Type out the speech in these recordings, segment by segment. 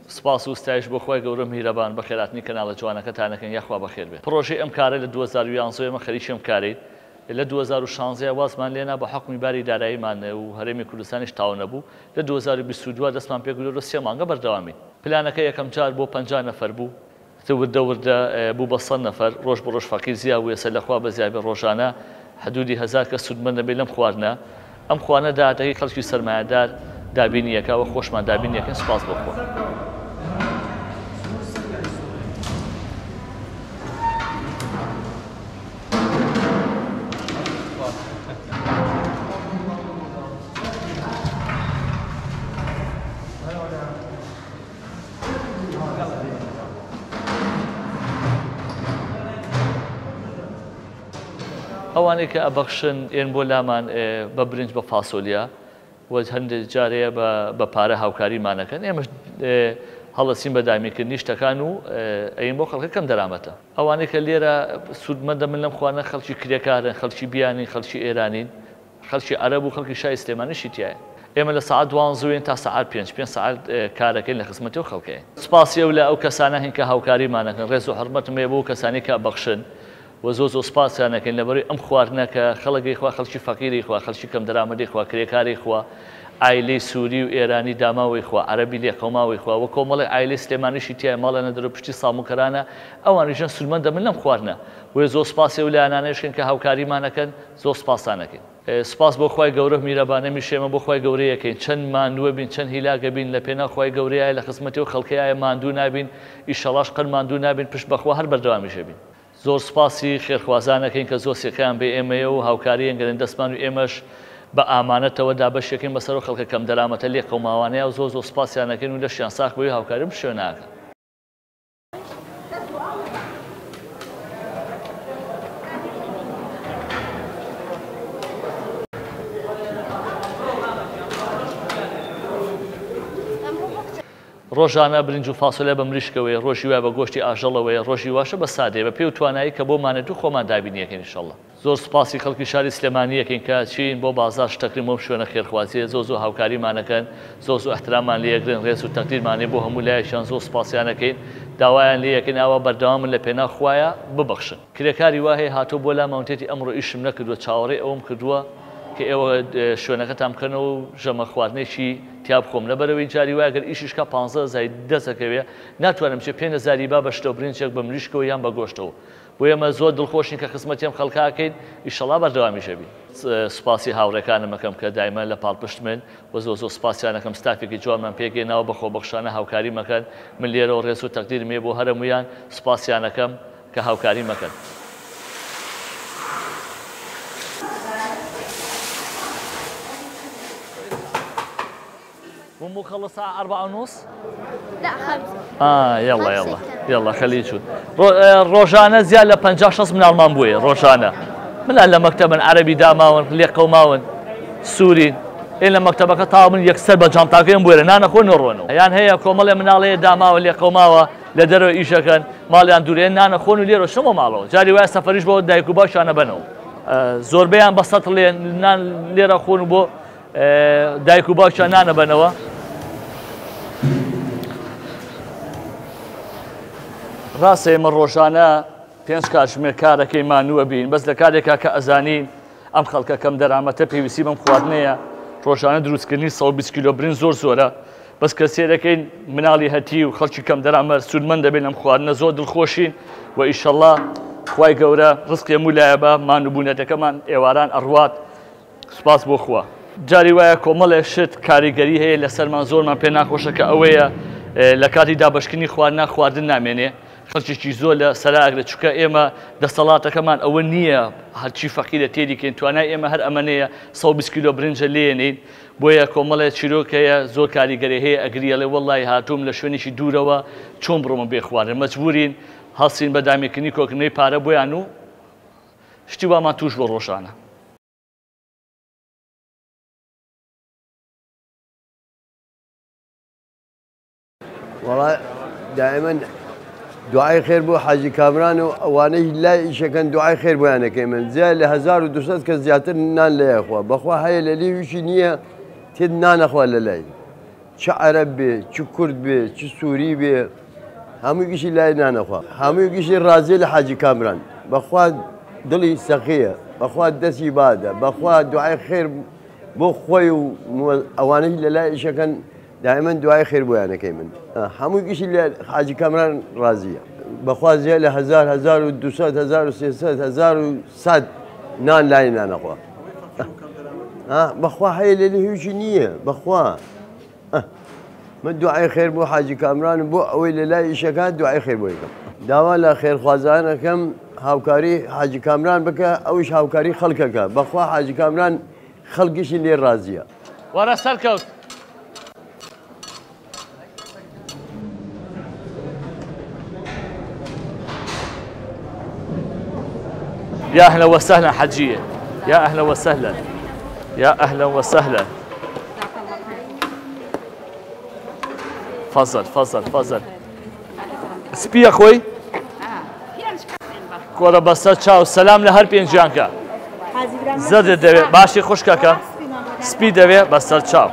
سپاس و ستایش بۆ خۆی گەورە میهرەبان بە خێراتنی کەناڵە جوانەکەتانەکەن یاخوا بەخێر بێت. پرۆژەی ئەم کارە لە 2011 مە خەریکی ئەم کارەیت. لە 2016 وازمان لێنا بە حکمی باری داراییمان و هەرێمی کوردستانیش تاو نەبوو. لە 2022 دەستمان پێ گرت 3 مانگە بەردەوامی. پلانەکە یەکەم جار بۆ 50 نەفەر بوو. وردە بوو بە 100 نەفەر ڕۆژ بە ڕۆژ فەقیر زیاویە سەرلەخوا بە زیابێ ڕۆژانە حدودی 1000 کەس سودمەند دەبێت لەم خواردنە. ئەم خواردنە داهاتەکەی خەڵکی سەرمایەدار دابینیەکەوە خۆشمان دابینیەکەن سپاس بۆ خۆ. ئەوانەی کە ئەبەخشن ئێن بۆ لامان بە برنج بە فاسۆلیا و هەندێک جارەیە بە پارە هاوکاریمانەکەن ئێمەش هەڵەسین بە دامیکردنی شتەکان و ئەین بۆ خەڵکە کەم دەرامەتە. ئەوانەی کە لێرە سوودمەندە من لەم خوانە خەڵکی کرێکارن، خەڵکی بیانین، خەڵکی ئێرانین، خەڵکی عەرەب و خەڵکی شای سلێمانیشی تایە. ئێمە لە سەعات 12 تا سەعات 5 سەعات کارەکەین لە خزمەتی و خەڵکەیە. سپاسی ئەو لە ئەو کەسانە هین کە هاوکاریمانەکەن ڕێز و حڕمەتم هەیە بۆ کەسانی کە ئەبەخشن و زۆ سپاسیانەکەین لەبەرەوەی ئەم خواردنە کە خەڵکی خوا خەڵکی فەقیری خوا خەڵکی کەم دەرامەدی خوا کرێکاری خوا ئایلەی سووری و ئێرانی داماوەی خوا عەرەبی لێقەوماوەی خوا وە کۆمەڵی ئایلەی سلێمانیشی تایە ماڵە نەدەرە پشتی ساموکەرانە ئەوانیشان سودمەندە من لەم خواردنە وێ زۆ سپاسی و لایەنانەیەشکن کە هاوکاریمانەکەن زۆ سپاسانەکەن. سپاس بۆ خوای گەورە میرەبانە میشێمە بۆ خوای گەورەیەکەین چەند ماندووە بین چەند هیلاگە بین لە پێنا خوای گەورەیە لە خزمەتی و خەڵکەیە ماندوو نابین ئیشەڵاش قەر ماندوو نابین پشت بەخوا هەر بەردەوامیشە بین. زۆر سپاسی خێرخوازانەکەین کە زۆر سێکیان بێ ئێمەیە و هاوکاریان گەرن دەستمان و ئێمەش بە ئامانەتەوە دابەشێکین بەسەر و خەڵکە کەم دەرامەتە لێ قەوماوانەیە و زۆر سپاسیانەکەین و لەشیان ساخ بۆی هاوکاریم شوێ ناکەن. ڕۆژانە برنج و فاسۆلیا بە مریشکەوەی ڕۆژی وای بە گۆشتی ئاژەڵەوەی ڕۆژی واشە بە سادێ بە پێ و توانایی کە بۆمانێت و خۆمان دابینیەکەین ئینشەڵڵا. زۆر سپاسی خەڵکی شاری سلێمانیەکەین کە چین بۆ بازار شتەکرین بۆم شوێنە خێرخوازیە زۆ هاوکاریمانەکەن زۆ احترامان لێگرن ڕێز و تەقدیرمانێ بۆ هەموو لایەکیان زۆر سپاسیانەکەین داوایان لێیەکەین ئاوا بەردەوامن لە پێنا خوایە ببەخشن. کرێکاری وایە هاتۆ بۆ لاماونتێتی ئەمڕۆ ئیشم نەکردووە چاوەڕێ ئەوم کردووە کە ئێوە شوێنەکەتان بکەنەوە و ژەمە خواردنێکی تیا بخۆم لەبەرەوەی جاری وایە گەر ئیشیشکە 15 زای دەسەکەوێ ناتوانم چێ 5,000 با بە شتە و برنجێک بە مریشکەوە یان بە گۆشتەوە بۆ ئێمە زۆر دڵخۆشین کە خزمەتیم خەڵکاکەین ئیشەڵا بەردەوامیشە بین. سپاسی هاوڕێکانم مەکەم کە دایما لە پاڵپشت من و زۆ سپاسیانەکەم ستافێکی جوانمان پێگەینەوە بە خۆبەخشانە هاوکاری مەکەن من لێرەوە ڕێز و تەقدیرمێ بۆ هەرمویان سپاسیانەکەم کە هاوکاری مەکەن. ومخلصة 4:30؟ لا 5. يلا خليه يشوف. روجانا زيادة 50 من ألمان بوي روجانا. من ألا مكتب عربي داماون ليقوماون سوري إلا مكتبك طاوم يكسر بجانتاكين بوي نانا خون نرونو. يعني هي كومالي من عليه داماون ليقوماوا لدرو إيشا كان مالي أندورين نانا خون ليرو شو مالو جاري واي سفريش بو دايكو باش أنا بنو. زور بيان بسط لي نان ليرو خون بو دایک و باوکیان نانەبەنەوە ڕاستە ئێمە ڕۆژانە 5 کاتژمێر کارەکەی مانووە بین بەس لە کارێکا کە ئەزانین ئەم خەڵکە کەم دەرامەتە پێویستی بەم خواردنەیە ڕۆژانە دروستکردنی 120 کیلۆ برنج زۆرە بەس کە سێرەکەین مناڵی هەتی و خەڵکی کەم دەرامەت سودمەند دەبێت لەم خواردنە زۆر دڵخۆشین و ئیشەڵڵا خوای گەورە ڕزقی هەموو لایە بە مانوبوونەتەکەمان ئێواران ئەڕوات سوپاس بۆ خوا جاری وایە کۆمەڵێ شت کاریگەری هەیە لەسەرمان زۆرمان پێ ناخۆشە کە ئەوەیە لە کاتی دابەشکردنی خواردنا خواردن نامێنێ خەڵکیی زۆر لە سەراگرە چونکە ئێمە دەسەڵاتەکەمان ئەوە نییە هەرچی فەقیرە تێدیکەین توانای ئێمە هەر ئەمەنەیە 120 کیلۆ برنجە لێنین بۆیە کۆمەڵێ چیرۆکەیە زۆر کاریگەری هەیە ئەگریەڵێ وەڵی هاتووم لە شوێنێکی دوورەوە چۆن بڕۆمە بێ خواردن مەجبورین هەڵسین بە دامێکردنی کۆکردنەوەی پارە بۆیان و شتی وامان توش بۆ ڕۆژانە. والله دائما دعای خێر بۆ حاجی کامران و ئەوانەی لای ئیشەکەن دعای خێر بۆیانەکەی من زیاد لە 1200 کەس زیاتر نان لایەخوا بەخوا هەیە لە لێویشی نییە تێت نانەخوا لە لای چ عەرەب بێ چ کورد بێ چ سووری بێ هەموویشی لای نانەخوا هەموویشی ڕازیە لە حاجی کامران بەخوا دڵی سەخیە بەخوا دەستی بادە بەخوا دعای خێر بۆ خۆی و ئەوانەی لە لای ئیشەکەن دائما دعای خێر بۆیانەکەی من هەموویشی لە حاجی کامران ڕازیە بەخوا زیاد لە 1200 1300 1100 نان لای نانەخوا بەخوا هەیە لە هیچی نییە بەخوا من دوعای خێر بۆ حاجی کامران بۆ ئەوەی لە لای ئیشەکان دوعای خێر بۆ یەکەم داوا لە خێرخوازانەکەم هاوکاری حاجی کامران بکە ئەویش هاوکاری خەڵکەکە بەخوا حاجی کامران خەڵکیشی لێ ڕازیە وەرە سەرکەوت يا أهلا وسهلا حجية يا أهلا وسهلا يا أهلا وسهلا فضل فضل فضل سبي أخوي كورا بسا تشاو سلام لهر بينجانكا زد دوي باشي خوش كاكا سبي دوي بسا تشاو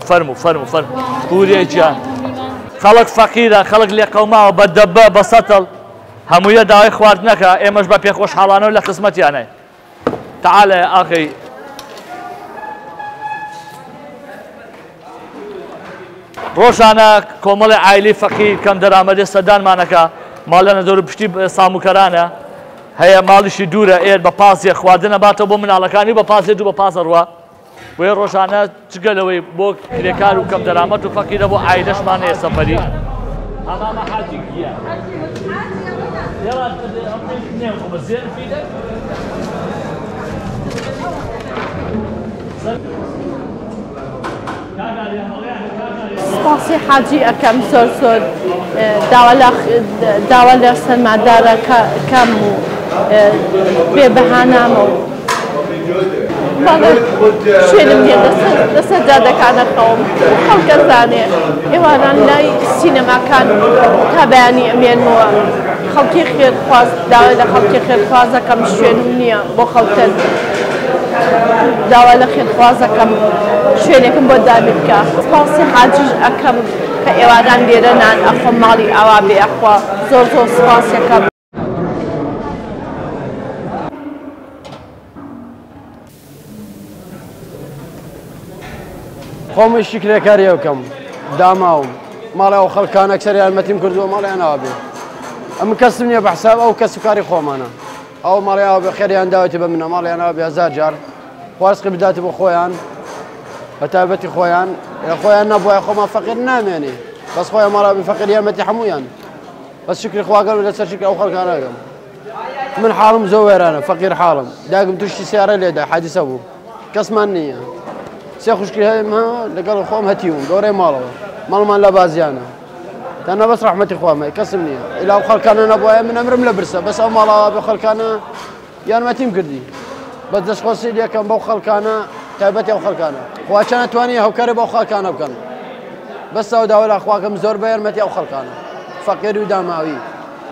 فرمو فرمو فرمو بوري جان خلق فقيرة خلق لي قوماء وبدبا بسطل هەموویە داوای خواردنەکە ئێمەش بە پێخۆشحاڵانەوە لە خزمەتیانەی تعالە ئاخی ڕۆژانە کۆمەڵی عایلی فەقیر کەم دەرامەدی سەدانمانەکە ماڵەنە دەور پشتی ساموکەرانە هەیە ماڵیشی دوورە ئێر بە پاسێ خواردنە باتەوە بۆ مناڵەکانی بە پاسێ دوو بە پاسە ڕوە وێ ڕۆژانە جگەلەوەی بۆ کرێکار و کەم دەرامەت و فەقیرە بۆ عایلەشمان هەیە سەفەری ئەمامە حاجی گیە يلا اثنينكم الزين في ايدك سپاسی حاجی ئەەکەم زۆر زۆر داوا لە سەرمادارە کەم و بێبەهانامە و شوێنم نیە لەسەر جادەکانەکەوم خەڵکە زانێ ئێواران لای سینەماکان تا بەیانی ئەمێنمەوە خەڵکی خێرخواز داوا لە خەڵکی خێرخوازەکەم شوێنم نییە بۆ خەڵکن داوا لە خێرخوازەکەم شوێنێکم بۆ دابێت بکە سپاسی حاجیش ئەەکەم کە ئێواران لێرە نان ئەخۆم ماڵی ئاوا بێ ئەخوا زۆر زۆر سپاسەکەم خۆمەی شکرێکاری ئەوکەم داماوم ماڵی ئەو خەڵکان ئەکسەر یارمەتیم کردووە ماڵیان ئاوا بێ ئەم کەسم نییە بە حساب ئەو کەسوکاری خۆمانە ئەو ماڵی ئاوا بێ خێریان داوەتی بە منە ماڵیان ئاوا بێ 1000 جار خوارزقی بداتە بۆ خۆیان بە تایبەتی خۆیان خۆیان نەبووە خۆمان فەقیر نامێنێ بەس خۆیان ماڵا بێ فەقیر یارمەتی هەموویان بەس شکری خواگەر و لەسەر شکر ئەو خەڵکانەکەم من حاڵم زۆر وێرانە فەقیر حاڵم داگم توشتی سیارە لێدا حادیسە بوو کەسمان نییە سێ خوشکی هەیەمە لەگەڵ خۆم هەتیوم گەورەی ماڵەوە ماڵمان لە بازیانە تەنها بەس ڕەحمەتی خۆمە کەسم نییە ئیلا ئەو خەڵکانە نەبووایە من ئەمرم لە برسە بەس ئەو ماڵەوە بە خەڵکانە یارمەتیم کردی بە دەستخۆسی لێکەم بەو خەڵکانە تایبەتی ئەو خەڵکانە خواچە نەتوانی هەوکاری بەو خەڵکانە بکەن بەس ئەو داوا لە خواکەم زۆر بە یارمەتی ئەو خەڵکانە فەقیر و داماوی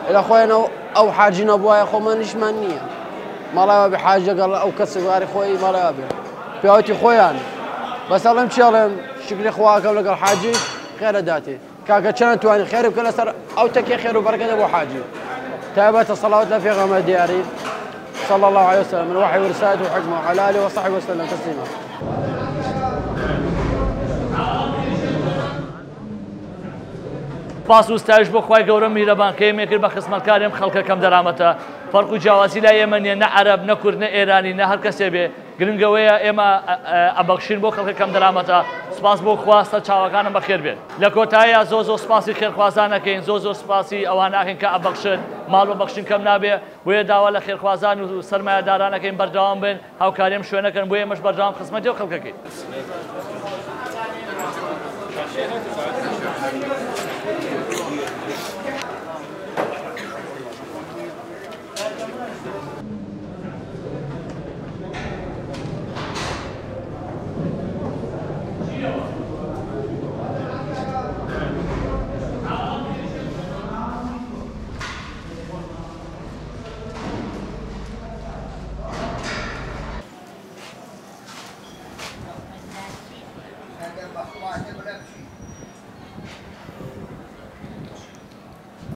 ئیلا خۆیان ئەو حاجی نەبووایە خۆمانیشمان نییە ماڵەوە بێ حاج لەگەڵ ئەو کەسواری خۆی ماڵەوە بێ پیاوەتی خۆیان بەس ئەڵێم چێڵێم شکری خواکەم لەگەڵ حاجی خێرە داتێ کاکە چەند توانی خێر بکە لەسەر ئەو تەکێ خێر و بەرەکەتە بۆ حاجی تایبەتە سەڵاوات لە پێغەمبەر دیاری صلى الله عليه وسلم من وحي ورسالته وحكمه وعلى آله وصحبه وسلم تسليما سپاس و ستایش بۆ خوای گەورە میهرەبان کە ئێمێ کرد بە خزمەتکارێم خەڵکە کەم دەرامەتە فەرق و جیاوازی لای ئێمە نییە، نە عەرەب نە کورد نە ئێرانی نە هەر کەسێ بێ گرنگەوەیە ئێمە ئەبەخشین بۆ خەڵکە کەم دەرامەتە. سپاس بۆ خواستە چاوەکانم بەخێر بێت. لە کۆتاییە زۆر سپاسی خێرخوازان ئەکەین، زۆر سپاسی ئەوان ناکەین کە ئەبەخشن ماڵ بەبەخشین کەم نابێ، بۆیە داوا لە خێرخوازان و سەرمایەدارانەکەین بەردەوام بن، هاوکاریم شوێنەکەن بۆ ئێمەش بەردەوام خزمەتی و خەڵکەکەین.